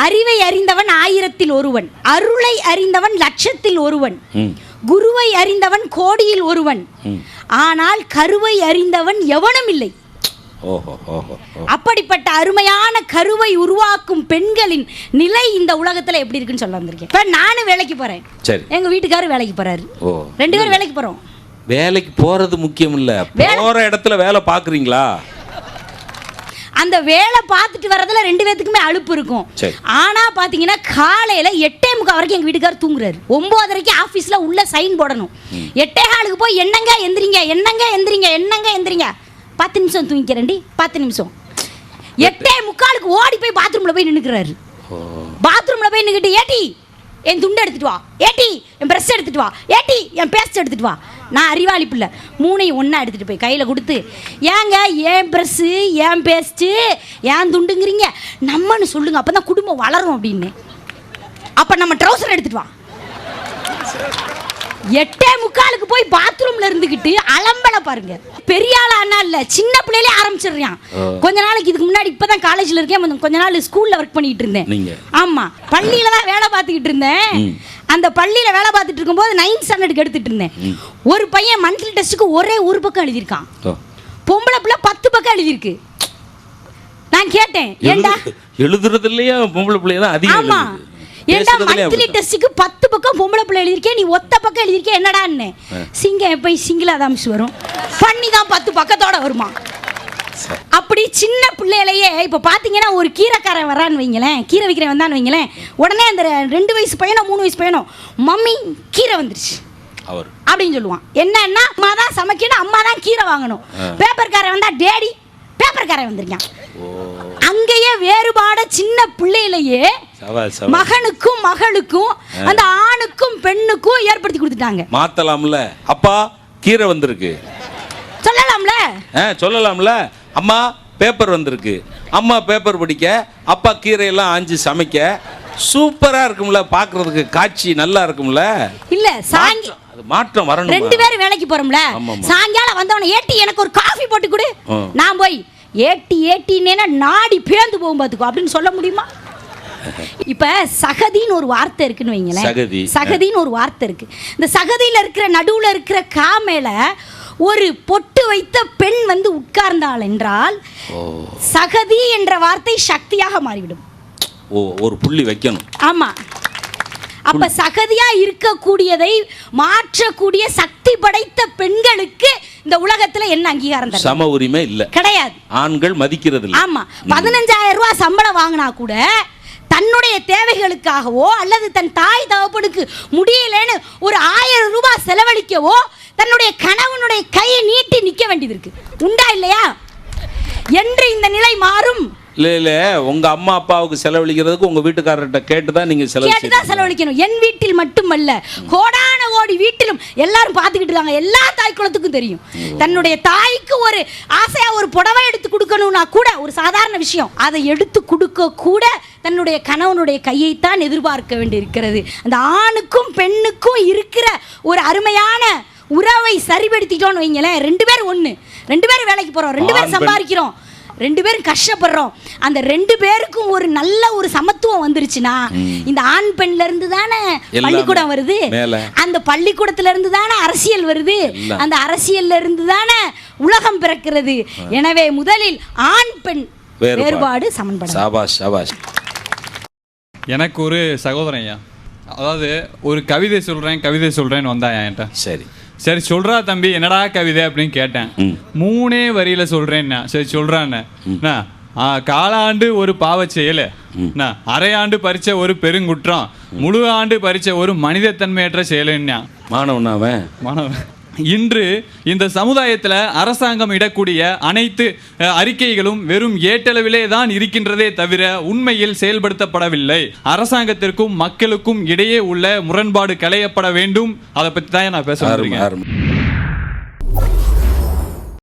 அறிவை அறிந்தவன் 1000-ல் ஒருவன், அருளை அறிந்தவன் 1,00,000-ல் ஒருவன், குருவை அறிந்தவன் 1,00,00,000-ல் ஒருவன், ஆனால் கருவை அறிந்தவன் எவனும் இல்லை. அப்படிப்பட்ட அருமையான கருவை உருவாக்கும் பெண்களின் நிலை இந்த உலகத்துல எப்படி இருக்குன்னு சொல்ல வந்திருக்கேன். இப்ப நானும் வேலைக்கு போறேன், எங்க வீட்டுக்காரர் வேலைக்கு போறாரு, 2 பேரும் வேலைக்கு போறோம். வேலைக்கு போறது முக்கியம் இல்ல, போற இடத்துல வேலை பாக்குறீங்களா? அந்த வேலை பார்த்துட்டு வரதுல 2 பேத்துக்குமே அலுப்பு இருக்கும். ஆனா பாத்தீங்கன்னா காலையில 8:45 வரைக்கும் எங்க வீட்டுக்காரர் தூங்குறாரு. 9:30க்கு ஆபீஸ்ல உள்ள சைன் போடணும். 8:15 போய் என்னங்க எந்திரிங்க, என்னங்க எந்திரிங்க, என்னங்க எந்திரிங்க, 10 நிமிஷம் தூங்கிக்கிறேன்டி, 10 நிமிஷம். 8:45 ஓடி போய் பாத்ரூம்ல போய் நின்னுக்கிறாரு. பாத்ரூம்ல போய் நின்னுக்கிட்டு, ஏட்டி என் துண்டு எடுத்துட்டு வா, ஏட்டி என் பிரஷ் எடுத்துட்டு வா, ஏட்டி என் பேஸ்ட் எடுத்துட்டு வா. நான் அறிவாளி பிள்ளை, 3ஐயும் ஒன்றா எடுத்துகிட்டு போய் கையில் கொடுத்து, ஏங்க ஏன் ப்ரெஷ்ஷு ஏன் பேஸ்ட்டு ஏன் துண்டுங்கிறீங்க, நம்மன்னு சொல்லுங்க, அப்போ தான் குடும்பம் வளரும் அப்படின்னு. அப்போ நம்ம ட்ரௌசர் எடுத்துட்டு வா. 8:45 போய் பாத்ரூம்ல இருந்துக்கிட்டு அலம்பலை பாருங்க. பெரிய ஆளா இல்ல, சின்ன பிள்ளையிலே ஆரம்பிச்சிடுறான். கொஞ்ச நாளைக்கு இதுக்கு முன்னாடி இப்பதான் காலேஜ்ல இருக்கேன், கொஞ்ச நாள் ஸ்கூல்ல ஒர்க் பண்ணிட்டு இருந்தேன். ஆமா, பள்ளியில தான் வேலை பார்த்துக்கிட்டு இருந்தேன். அந்த பள்ளியில வேலை பார்த்துட்டு இருக்கும்போது 9th ஸ்டாண்டர்டுக்கு எடுத்துட்டு இருந்தேன். ஒரு பையன் மந்த்லி டெஸ்ட்டுக்கு ஒரே ஒரு பக்கம் எழுதியிருக்கான், பொம்பளை பிள்ளை 10 பக்கம் எழுதியிருக்கு. நான் கேட்டேன், ஏண்டா எழுதுறது இல்லையா பொம்பளை பிள்ளை தான் அதிகம்? ஆமா, ஏண்டா மந்த்லி டெஸ்ட்டுக்கு 10 பக்கம் பொம்பளை பிள்ளை எழுதியிருக்கேன், நீ ஒத்த பக்கம் எழுதியிருக்கேன் என்னடான்னு. சிங்கம் எப்போ சிங்கிளா தான் மிஸ் வரும், பண்ணி தான் 10 பக்கத்தோட வருமா. அப்படி சின்ன பிள்ளையிலேயே இப்போ பார்த்தீங்கன்னா ஒரு கீரைக்காரன் வரான்னு வைங்களேன், கீரை விற்கிறேன் வந்தான்னு வைங்களேன், உடனே அந்த 2 வயசு பையனோ 3 வயசு பையனோ மம்மி கீரை வந்துருச்சு அப்படின்னு சொல்லுவான். என்னன்னா அம்மா தான் சமைக்கணும், அம்மா தான் கீரை வாங்கணும். பேப்பர்காரன் வந்தா டேடி பேப்பர்காரன் வந்திருக்கான். அங்கேயே வேறுபாட சின்ன பிள்ளையிலேயே மகனுக்கும் மகளுக்கும் அந்த ஆணுக்கும் பெண்ணுக்கும் ஏற்படுத்தி கொடுத்துட்டாங்க. மாத்தலாம்ல, அப்பா கீரை வந்திருக்கு சொல்லலாம்ல, சொல்லலாம்ல, அம்மா பேப்பர் வந்திருக்கு, அம்மா பேப்பர் படிக்க, அப்பா கீரையெல்லாம் ஆஞ்சு சமைக்க. சூப்பரா இருக்கும்ல, பாக்குறதுக்கு காட்சி நல்லா இருக்கும்ல. இல்ல மாற்றம் வரணும். 2 பேரும் வேலைக்கு போறோம்ல, சாயங்காலம் வந்தவன ஏட்டி எனக்கு ஒரு காஃபி போட்டு கொடு, நான் போய் ஏட்டி ஏட்டினேனா நாடி பேந்து போகும் பாத்துக்கோ அப்படின்னு சொல்ல முடியுமா? இப்ப சகதின்னு ஒரு வார்த்தை இருக்குன்னு வைங்களேன், சகதின்னு ஒரு வார்த்தை இருக்கு. இந்த சகதியில இருக்கிற நடுவுல இருக்கிற காமேல ஒரு பொட்டு வைத்த பெண் வந்து உட்கார்ந்தாள் என்றால் சகதி என்ற வார்த்தை சக்தியாக மாறிவிடும். ஒரு புள்ளி வைக்கணும். ஆமா, அப்ப சகதியா இருக்கக்கூடியதை மாற்றக்கூடிய சக்தி படைத்த பெண்களுக்கு இந்த உலகத்துல என்ன அங்கீகாரம் தரும்? சம உரிமை இல்ல, கிடையாது. ஆண்கள் மதிக்கிறது இல்ல. ஆமா, 15,000 ரூபாய் சம்பளம் வாங்கினா கூட தன்னுடைய தேவைகளுக்காகவோ அல்லது தன் தாய் தகப்பனுக்கு முடியலன்னு ஒரு 1000 ரூபாய் செலவழிக்கவோ தன்னுடைய கணவனுடைய கையை நீட்டி நிக்க வேண்டியது இருக்கு. உண்டா இல்லையா? என்று இந்த நிலை மாறும். இல்ல உங்க அம்மா அப்பாவுக்கு செலவழிக்கிறதுக்கு உங்க வீட்டுக்காரர்கிட்ட கேட்டுதான் நீங்க செலவழிக்கணும். என் வீட்டில் மட்டுமல்ல, கோடான கோடி வீட்டிலும் எல்லாரும் பார்த்துக்கிட்டு இருக்காங்க. எல்லா தாய் குலத்துக்கும் தெரியும், தன்னுடைய தாய்க்கு ஒரு ஆசையா ஒரு புடவை எடுத்து கொடுக்கணும்னா கூட ஒரு சாதாரண விஷயம், அதை எடுத்து கொடுக்க கூட தன்னுடைய கணவனுடைய கையைத்தான் எதிர்பார்க்க வேண்டி இருக்கிறது. அந்த ஆணுக்கும் பெண்ணுக்கும் இருக்கிற ஒரு அருமையான உறவை சரிபடுத்திட்டோன்னு வைங்களேன், 2 பேரும் ஒண்ணு, 2 பேரும் வேலைக்கு போறோம், 2 பேரும் சம்பாதிக்கிறோம், 2 பேரும் கஷ்டப்படுறோம். அந்த 2 பேருக்கும் ஒரு நல்ல ஒரு சமத்துவம் வந்துருச்சுன்னா, இந்த ஆண் பெண்ல இருந்து தானே பள்ளிக்கூடம் வருது, அந்த பள்ளிக்கூடத்துல இருந்து தானே அரசியல் வருது, அந்த அரசியல்ல இருந்து தானே உலகம் பிறக்கிறது. எனவே முதலில் ஆண் பெண் வேறுபாடு சமன்படும். எனக்கு ஒரு சகோதரன் ஐயா, அதாவது ஒரு கவிதை சொல்றேன்னு வந்தா என்கிட்ட. சரி சொல்றா தம்பி, என்னடா கவிதை அப்படின்னு கேட்டேன். 3 வரியில சொல்றேன்னா சரி சொல்றான்னு, காலாண்டு ஒரு பாவச் செயல், அரையாண்டு பறிச்ச ஒரு பெருங்குற்றம், முழு ஆண்டு பறிச்ச ஒரு மனிதத்தன்மையற்ற செயலுன்னா. மாணவன் இன்று இந்த சமுதாயத்தில் அரசாங்கம் இடக்கூடிய அனைத்து அறிக்கைகளும் வெறும் ஏட்டளவிலே தான் இருக்கின்றதே தவிர உண்மையில் செயல்படுத்தப்படவில்லை. அரசாங்கத்திற்கும் மக்களுக்கும் இடையே உள்ள முரண்பாடு களையப்பட வேண்டும். அதை பற்றி தான் நான் பேச